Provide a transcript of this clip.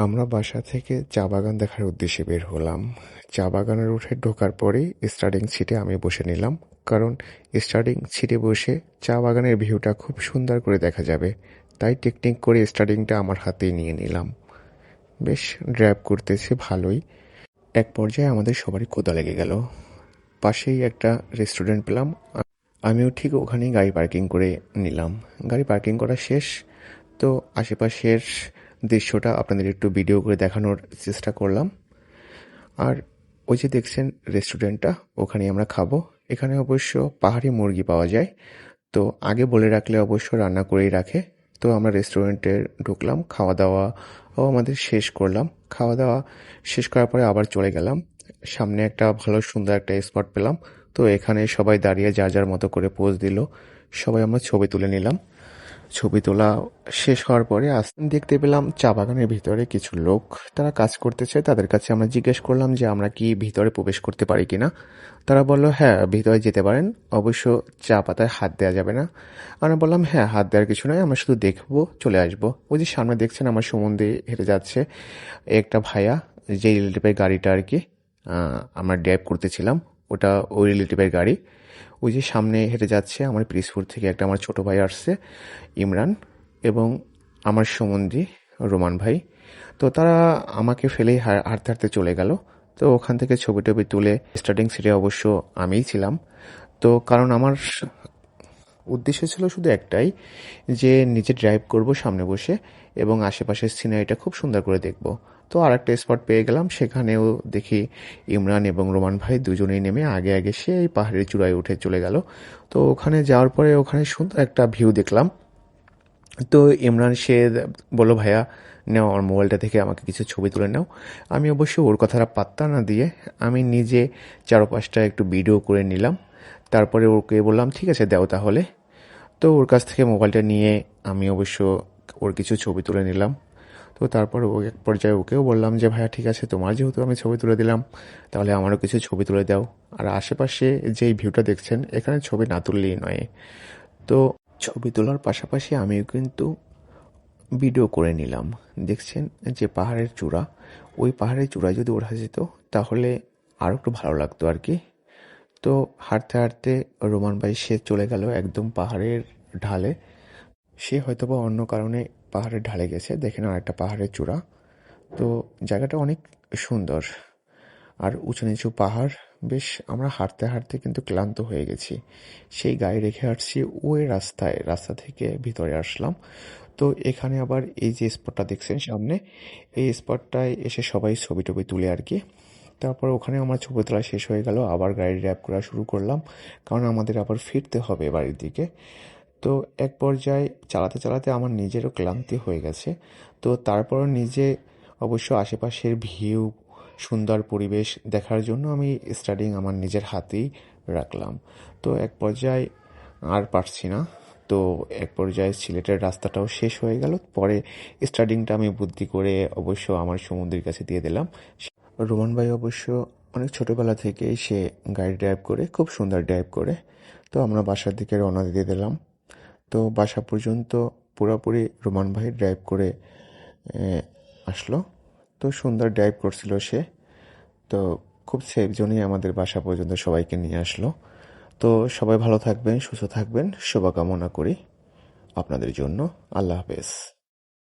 আমরা বাসা থেকে চা বাগান দেখার উদ্দেশ্যে বের হলাম। চা বাগানের উঠে ঢোকার পরেই স্টার্টিং সিটে আমি বসে নিলাম, কারণ স্টার্টিং সিটে বসে চা বাগানের ভিউটা খুব সুন্দর করে দেখা যাবে। তাই টেকনিক করে স্টার্টিংটা আমার হাতেই নিয়ে নিলাম। বেশ ড্রাইভ করতেছে ভালোই। এক পর্যায়ে আমাদের সবারই ক্ষুধা লেগে গেল। পাশেই একটা রেস্টুরেন্ট পেলাম। আমিও ঠিক ওখানেই গাড়ি পার্কিং করে নিলাম। গাড়ি পার্কিং করা শেষ। তো আশেপাশের দৃশ্যটা আপনাদের একটু ভিডিও করে দেখানোর চেষ্টা করলাম। আর ওই যে দেখছেন রেস্টুরেন্টটা, ওখানে আমরা খাবো। এখানে অবশ্য পাহাড়ি মুরগি পাওয়া যায়। তো আগে বলে রাখলে অবশ্য রান্না করেই রাখে। তো আমরা রেস্টুরেন্টে ঢুকলাম, খাওয়া দাওয়া ও আমাদের শেষ করলাম। খাওয়া দাওয়া শেষ করার পরে আবার চলে গেলাম। সামনে একটা ভালো সুন্দর একটা স্পট পেলাম। তো এখানে সবাই দাঁড়িয়ে যার যার মতো করে পোজ দিল। সবাই আমরা ছবি তুলে নিলাম। ছবি তোলা শেষ হওয়ার পরে দেখতে পেলাম চা বাগানের ভিতরে কিছু লোক, তারা কাজ করতেছে। তাদের কাছে আমরা জিজ্ঞেস করলাম যে আমরা কি ভিতরে প্রবেশ করতে পারি কিনা। তারা বলল হ্যাঁ, ভিতরে যেতে পারেন, অবশ্য চা পাতায় হাত দেওয়া যাবে না। আমরা বললাম হ্যাঁ, হাত দেওয়ার কিছু নয়, আমরা শুধু দেখবো, চলে আসবো। ওই যে সামনে দেখছেন আমার সম্বন্ধে হেঁটে যাচ্ছে একটা ভাইয়া, যে রিলেটিভের গাড়িটা আর কি আমরা ড্রাইভ করতেছিলাম, ওটা ওই রিলেটিভের গাড়ি। ওই যে সামনে হেঁটে যাচ্ছে আমার পিরিজপুর থেকে একটা আমার ছোট ভাই আসছে, ইমরান, এবং আমার সম্বন্ধী রোমান ভাই। তো তারা আমাকে ফেলেই হাঁটতে হাঁটতে চলে গেল। তো ওখান থেকে ছবি টবি তুলে স্টার্টিং সিটে অবশ্য আমিই ছিলাম। তো কারণ আমার উদ্দেশ্য ছিল শুধু একটাই, যে নিজে ড্রাইভ করব সামনে বসে এবং আশেপাশের সিনারিটা খুব সুন্দর করে দেখব। তো আর একটা স্পট পেয়ে গেলাম, সেখানেও দেখি ইমরান এবং রোমান ভাই দুজনেই নেমে আগে আগে সেই পাহাড়ের চূড়ায় উঠে চলে গেল। তো ওখানে যাওয়ার পরে ওখানে সুন্দর একটা ভিউ দেখলাম। তো ইমরান সে বলল ভাইয়া নাও আমার মোবাইলটা থেকে আমাকে কিছু ছবি তুলে নাও। আমি অবশ্য ওর কথাটা পাত্তা না দিয়ে আমি নিজে চারপাশটা একটু ভিডিও করে নিলাম। তারপরে ওকে বললাম ঠিক আছে দাও তাহলে। তো ওর কাছ থেকে মোবাইলটা নিয়ে আমি অবশ্য ওর কিছু ছবি তুলে নিলাম। তো তারপর ও এক পর্যায়ে ওকেও বললাম যে ভাইয়া ঠিক আছে, তোমার যেহেতু আমি ছবি তুলে দিলাম, তাহলে আমারও কিছু ছবি তুলে দাও। আর আশেপাশে যেই ভিউটা দেখছেন, এখানে ছবি না তুললেই নয়। তো ছবি তোলার পাশাপাশি আমিও কিন্তু ভিডিও করে নিলাম। দেখছেন যে পাহাড়ের চূড়া, ওই পাহাড়ের চূড়ায় যদি ওঠা যেত তাহলে আরও একটু ভালো লাগতো আর কি। তো হাঁটতে হাঁটতে রোমান ভাই সে চলে গেল একদম পাহাড়ের ঢালে। সে হয়তোবা অন্য কারণে পাহাড়ের ঢালে গেছে। দেখেন আরেকটা পাহাড়ের চূড়া। তো জায়গাটা অনেক সুন্দর আর উঁচু নিচু পাহাড়। বেশ আমরা হাঁটতে হাঁটতে কিন্তু ক্লান্ত হয়ে গেছি। সেই গাড়ি রেখে আসছি ওই রাস্তা থেকে ভিতরে আসলাম। তো এখানে আবার এই যে স্পটটা দেখছেন সামনে, এই স্পটটায় এসে সবাই ছবি টবি তুলে আর কি। তারপর ওখানে আমার ছবি তোলা শেষ হয়ে গেল, আবার গাড়ি ড্রাইভ করা শুরু করলাম, কারণ আমাদের আবার ফিরতে হবে বাড়ির দিকে। তো এক পর্যায়ে চালাতে চালাতে আমার নিজেরও ক্লান্তি হয়ে গেছে। তো তারপরও নিজে অবশ্য আশেপাশের ভিউ, সুন্দর পরিবেশ দেখার জন্য আমি স্টার্টিং আমার নিজের হাতেই রাখলাম। তো এক পর্যায়ে আর পারছি না। তো এক পর্যায়ে সিলেটের রাস্তাটাও শেষ হয়ে গেল। পরে স্টার্টিংটা আমি বুদ্ধি করে অবশ্য আমার সমুদ্রের কাছে দিয়ে দিলাম। রোমান ভাই অবশ্য অনেক ছোটবেলা থেকেই সে গাড়ি ড্রাইভ করে, খুব সুন্দর ড্রাইভ করে। তো আমরা বাসার দিকে রওনা দিয়ে দিলাম। তো বাসা পর্যন্ত পুরোপুরি রোমান ভাই ড্রাইভ করে আসলো। তো সুন্দর ড্রাইভ করছিল সে। তো খুব সেফ জোনেই আমাদের বাসা পর্যন্ত সবাইকে নিয়ে আসলো। তো সবাই ভালো থাকবেন, সুস্থ থাকবেন, শুভকামনা করি আপনাদের জন্য। আল্লাহ হাফেজ।